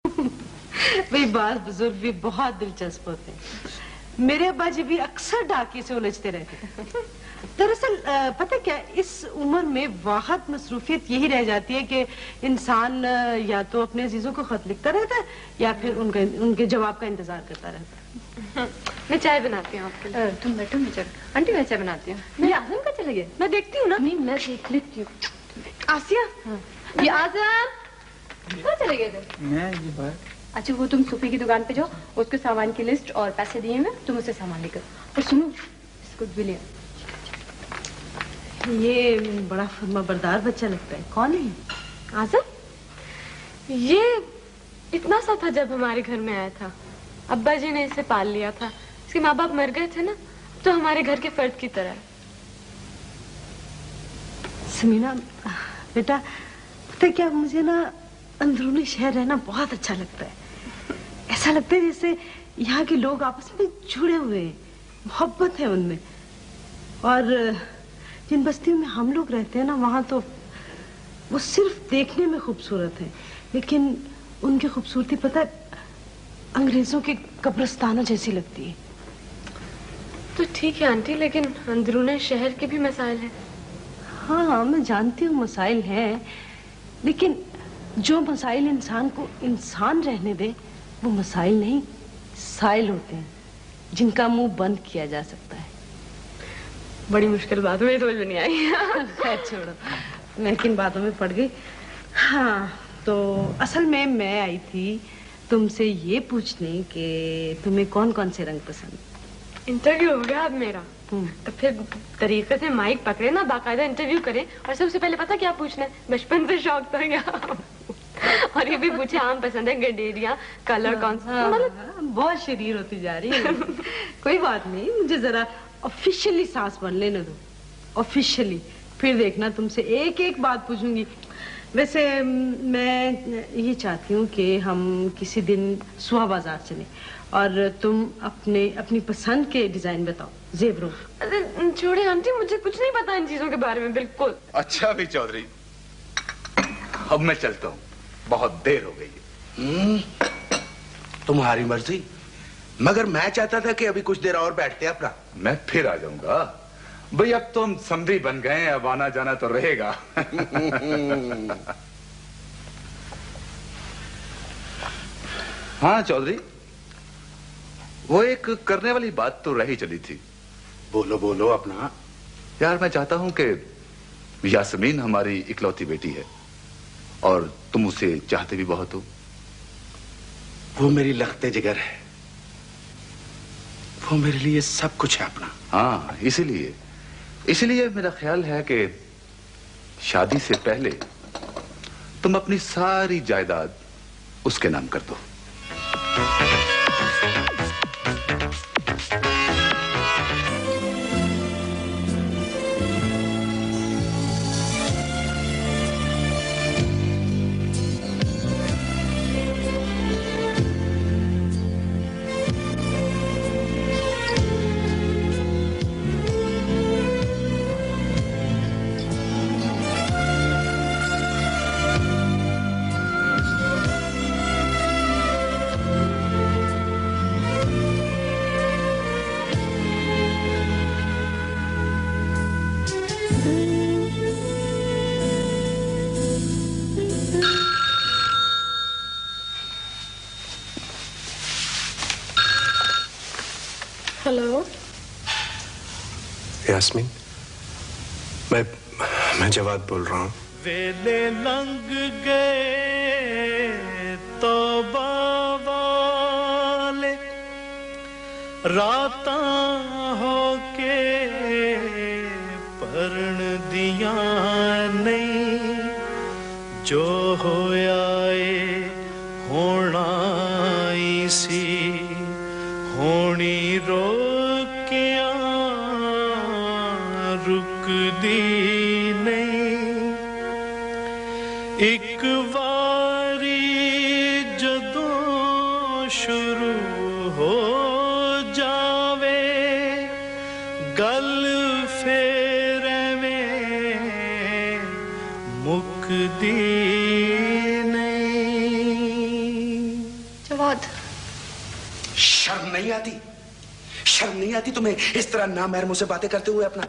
भाई बाल बुजुर्ग भी बहुत दिलचस्प होते हैं। मेरे अब्बा जी भी अक्सर डाकिए से उलझते रहते। दरअसल पता क्या, इस उम्र में वाहद मसरूफियत यही रह जाती है कि इंसान या तो अपने अजीजों को खत लिखता रहता है या फिर उनके जवाब का इंतजार करता रहता है। मैं चाय बनाती हूँ आपके लिए। तुम बैठो, मैं चल। आंटी मैं चाय बनाती हूँ। ये आजम का चले गए? मैं देखती हूँ ना। नहीं मैं देख लेती हूँ। आसिया, ये आजम कहाँ चले गए थे? मैं ये बात। अच्छा वो तुम सूफी की दुकान पे जाओ, उसके सामान की लिस्ट और पैसे दिए मैं, तुम उससे सामान लेकर। और सुनो, बिस्कुट भी ले। ये बड़ा फर्माबरदार बच्चा लगता है, कौन है? आजम ये इतना सा था जब हमारे घर में आया था। अब्बा जी ने इसे पाल लिया था, इसके माँ बाप मर गए थे ना, तो हमारे घर के फर्द की तरह। समीना बेटा, पता क्या, मुझे ना अंदरूनी शहर रहना बहुत अच्छा लगता है। ऐसा लगता है जैसे यहाँ के लोग आपस में जुड़े हुए हैं, मोहब्बत है उनमें। और जिन बस्तियों में हम लोग रहते हैं ना, वहाँ तो वो सिर्फ देखने में खूबसूरत है, लेकिन उनकी खूबसूरती पता है अंग्रेजों के कब्रिस्तानों जैसी लगती है। तो ठीक है आंटी, लेकिन अंदरूनी शहर के भी मसाइल हैं। हाँ मैं जानती हूँ मसाइल हैं, लेकिन जो मसाइल इंसान को इंसान रहने दे वो मसाइल नहीं, साइल होते हैं जिनका मुंह बंद किया जा सकता है। बड़ी मुश्किल बात मुझे समझ में नहीं आई। खैर छोड़ो, मैं किन बातों में पड़ गई। हाँ तो असल में मैं आई थी तुमसे ये पूछने कि तुम्हें कौन कौन से रंग पसंद। इंटरव्यू हो गया अब मेरा, तो फिर तरीके से माइक पकड़े ना, बाकायदा इंटरव्यू करें। और सबसे पहले पता क्या पूछना है, बचपन से शौक था क्या? और ये भी पूछे आम पसंद है, गडेरिया, कलर कौन सा। बहुत शरीर होती जा रही है। कोई बात नहीं, मुझे जरा ऑफिशियली सांस भर लेने दो, ऑफिशियली। फिर देखना तुमसे एक एक बात पूछूंगी। वैसे मैं ये चाहती हूँ कि हम किसी दिन सुहा बाजार चलें और तुम अपनी पसंद के डिजाइन बताओ जेवरों। अरे छोड़े आंटी, मुझे कुछ नहीं पता इन चीजों के बारे में बिल्कुल। अच्छा भी चौधरी, अब मैं चलता हूँ, बहुत देर हो गई है। तुम्हारी मर्जी, मगर मैं चाहता था कि अभी कुछ देर और बैठते अपना। मैं फिर आ जाऊंगा भाई, अब तो हम समधी बन गए हैं, अब आना जाना तो रहेगा। हाँ चौधरी, वो एक करने वाली बात तो रही चली थी। बोलो बोलो अपना। यार मैं चाहता हूं कि यास्मीन हमारी इकलौती बेटी है और तुम उसे चाहते भी बहुत हो। वो मेरी लखते जिगर है, वो मेरे लिए सब कुछ है अपना। हाँ इसीलिए मेरा ख्याल है कि शादी से पहले तुम अपनी सारी जायदाद उसके नाम कर दो। हेलो यास्मीन, मैं जवाद बोल रहा हूँ। वेले लंघ गए तौबा वाले, रातां होके परण दिया नहीं, जो होया ए होना ही सी, होनी रोकिया रुकदी नहीं। एक वारी जदों शुरू हो जावे, गल फेर में मुकदी नहीं। बहुत। शर्म नहीं आती? शर्म नहीं आती तुम्हें इस तरह नामहरमों से बातें करते हुए? अपना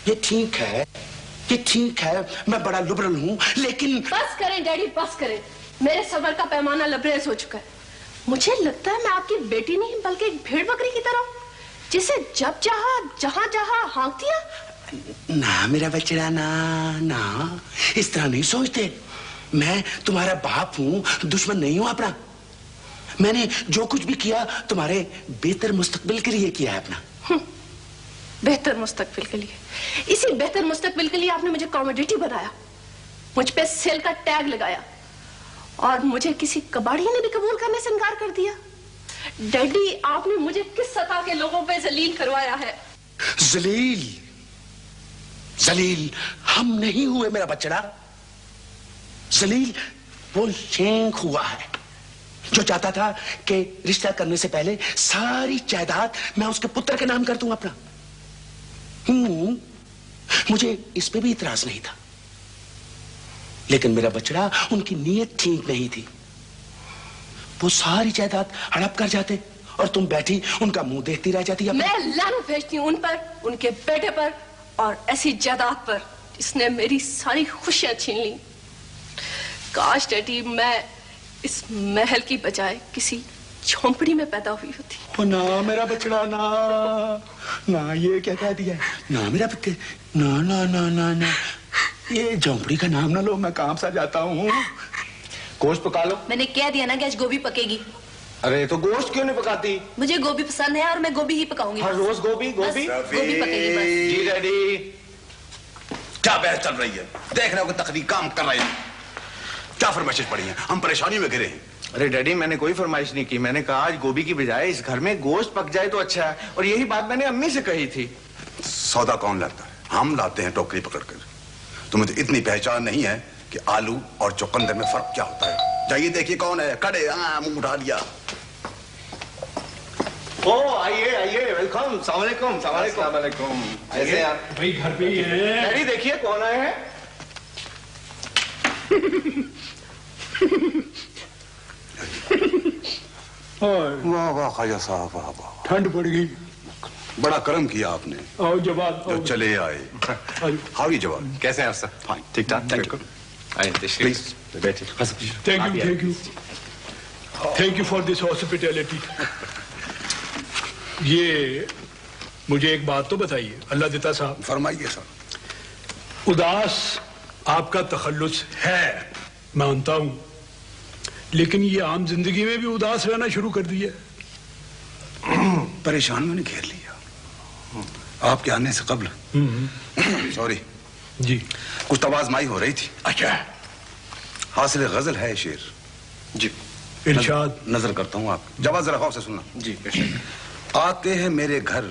ये ठीक है, मैं बड़ा लिबरल हूं, लेकिन बस करें डैडी, बस करें। मेरे सबर का पैमाना लबरेज हो चुका है। मुझे लगता है मैं आपकी बेटी नहीं बल्कि एक भेड़ बकरी की तरह, जिसे जब चाहा जहां चाहा हाँक दिया। ना मेरा बच्चा, ना इस तरह नहीं सोचते। मैं तुम्हारा बाप हूं, दुश्मन नहीं हूं अपना। मैंने जो कुछ भी किया तुम्हारे बेहतर मुस्तकबिल के लिए किया है अपना। बेहतर मुस्तकबिल के लिए? इसी बेहतर मुस्तकबिल के लिए आपने मुझे कॉमोडिटी बनाया, मुझ पे सेल का टैग लगाया, और मुझे किसी कबाड़िया ने भी कबूल करने से इनकार कर दिया। डैडी, आपने मुझे किस सतह के लोगों पे जलील करवाया है? जलील हम नहीं हुए मेरा बच्चा। जलील वो शेख हुआ है जो चाहता था कि रिश्ता करने से पहले सारी जायदाद मैं उसके पुत्र के नाम कर दूं अपना। मुझे इस पे भी इतराज नहीं था, लेकिन मेरा बच्चा, उनकी नीयत ठीक नहीं थी। वो सारी जायदाद हड़प कर जाते और तुम बैठी उनका मुंह देखती रह जाती। मैं लानत भेजती हूं उन पर, उनके बेटे पर, और ऐसी जायदाद पर जिसने मेरी सारी खुशियां छीन ली। काश डैडी मैं इस महल की बजाय किसी झोंपड़ी में पैदा हुई होती। ना मेरा बच्चा, ना ये क्या कह दिया? ना मेरा बच्चे, ना ये झोंपड़ी का नाम ना लो, मैं काम सा जाता हूँ। गोश्त पका लो। मैंने कह दिया ना कि आज गोभी पकेगी। अरे तो गोश्त क्यों नहीं पकाती? मुझे गोभी पसंद है और मैं गोभी ही पकाऊंगी। हर रोज गोभी गोभी पकेगी बस। जी डैडी। क्या बहस चल रही है? देख रहे हो कि तकनीक काम कर रहे हैं। क्या फरमाइशें पड़ी हैं? हम परेशानी में घिरे हैं। अरे डैडी, मैंने कोई फरमाइश नहीं की। मैंने कहा आज गोभी की बजाय इस घर में गोश्त पक जाए तो अच्छा है, और यही बात मैंने अम्मी से कही थी। सौदा कौन लाता है? हम लाते हैं टोकरी पकड़कर। तुम्हें तो इतनी पहचान नहीं है कि आलू और चुकंदर में फर्क क्या होता है। जाइए देखिए कौन है। कड़े मुंह उठा लिया। ओ आइए, वेलकम। अस्सलाम वालेकुम। ऐसे आप भाई घर पे ही है। डैडी देखिए कौन आए हैं। वाह वाह ख्वाजा साहब, वाह वाह। ठंड पड़ गई। बड़ा कर्म किया आपने आओ जवाब। जो चले आए। हाउ यू जवाब? कैसे हैं आप सर? फाइन, ठीक ठाक। Thank you. प्लीज बैठिए। Thank you for this hospitality. ये मुझे एक बात तो बताइए अल्लाह देता साहब। फरमाइए सर। उदास आपका तखल्लुस है, मानता हूं, लेकिन ये आम जिंदगी में भी उदास रहना शुरू कर दिया। परेशान मैंने घेर लिया आपके आने से कब्ल। सॉरी जी। कुछ तवाज़माई हो रही थी। अच्छा। हासिल गजल है शेर। जी इरशाद। नजर करता हूँ आप जवाब जरा गौर से सुनना। जी। आते हैं मेरे घर,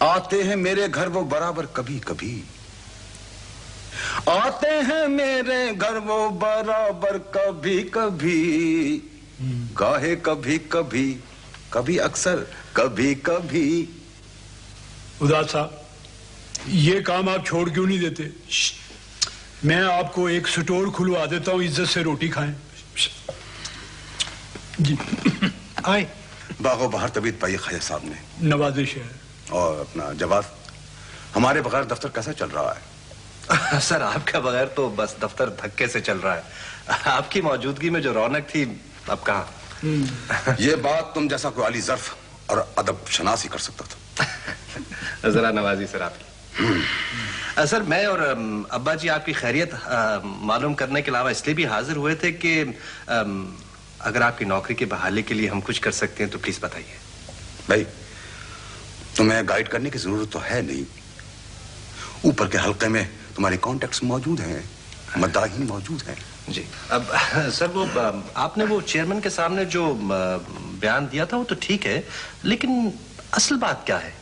आते हैं मेरे घर वो बराबर कभी कभी, आते हैं मेरे घर वो बराबर कभी कभी, गाहे कभी कभी, कभी अक्सर कभी कभी। उदास साहब, ये काम आप छोड़ क्यों नहीं देते? मैं आपको एक स्टोर खुलवा देता हूँ, इज्जत से रोटी खाएं। जी आए। बागो बाहर तबीयत पाई ख्वाजा साहब ने। नवाजिश है। और अपना जवाब, हमारे बगैर दफ्तर कैसा चल रहा है? सर आपका बगैर तो बस दफ्तर धक्के से चल रहा है। आपकी मौजूदगी में जो रौनक थी अब कहाँ। ये बात तुम जैसा कोई आली ज़र्फ और अदब शनास ही कर सकता था। जरा नवाजी सर आपकी। सर मैं और अब्बा जी आपकी खैरियत मालूम करने के अलावा इसलिए भी हाजिर हुए थे कि अगर आपकी नौकरी की बहाली के लिए हम कुछ कर सकते हैं तो प्लीज बताइए। भाई तुम्हें गाइड करने की जरूरत तो है नहीं, ऊपर के हल्के में तुम्हारे कॉन्टेक्ट्स मौजूद हैं, मद्दाही मौजूद हैं। जी। अब सर वो आपने वो चेयरमैन के सामने जो बयान दिया था वो तो ठीक है, लेकिन असल बात क्या है?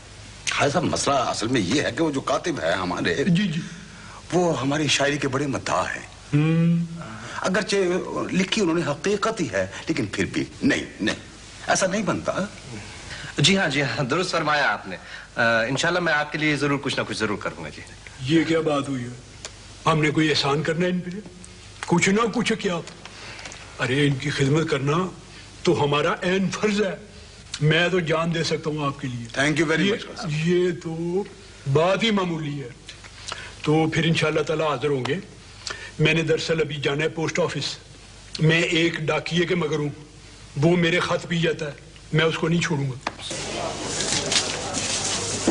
हाँ साहब, मसला असल में ये है कि वो जो कातिब है हमारे, जी जी, वो हमारी शायरी के बड़े मद्दाह हैं। अगरचे लिखी उन्होंने हकीकत ही है, लेकिन फिर भी नहीं ऐसा नहीं बनता। जी हाँ दुरुस्त फरमाया आपने। इंशाल्लाह मैं आपके लिए जरूर कुछ ना कुछ जरूर करूंगा जी। ये क्या बात हुई है? हमने कोई एहसान करना है इन पे? कुछ ना कुछ क्या? अरे इनकी खिदमत करना तो हमारा ऐन फर्ज है। मैं तो जान दे सकता हूँ आपके लिए। Thank you very much. ये तो बात ही मामूली है। तो फिर इंशाल्लाह ताला हाजिर होंगे। मैंने दरअसल अभी जाना है पोस्ट ऑफिस। मैं एक डाकिये के मगर हूँ, वो मेरे खत पी जाता है, मैं उसको नहीं छोड़ूंगा।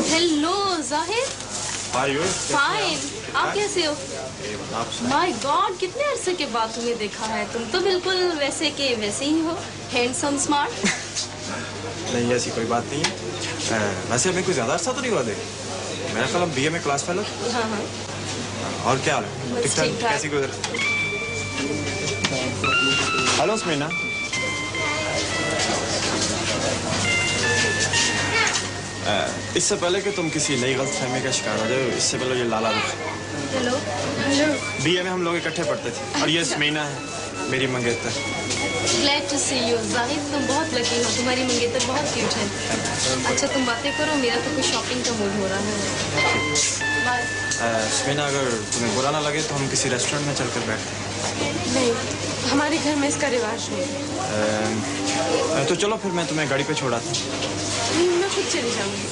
हेलो जाहिर। फाइन, आप कैसे हो? माय गॉड, कितने अरसे के बाद तुम्हें देखा है। तुम तो बिल्कुल वैसे के वैसे ही हो, हैंडसम स्मार्ट। नहीं ऐसी कोई बात नहीं है। वैसे हमें कोई ज्यादा अरसा तो नहीं हुआ देख। मेरा ख्याल बीए में क्लास फेलो। हाँ हाँ। और क्या हाल है? ठीक ठाक। कैसी गुजर? हेलो स्मीना। इससे पहले कि तुम किसी नई गलतफहमी का शिकार हो जाओ, इससे पहले ये लाला रुख। हेलो। बीए में हम लोग इकट्ठे पढ़ते थे। और ये स्मीना है, मेरी मंगेतर। Glad to see you Zahid, तुम बहुत लकी हो, तुम्हारी मंगेतर बहुत क्यूट है। अच्छा तुम बातें करो, मेरा तो कुछ शॉपिंग का मूड हो रहा है। बाय। स्मीना, अगर तुम्हें बुरा ना लगे तो हम किसी रेस्टोरेंट में चलकर बैठते हैं। नहीं, हमारे घर में इसका रिवाज नहीं है। तो चलो फिर मैं तुम्हें गाड़ी पे छोड़ाता हूँ। मैं खुद चली जाऊंगी।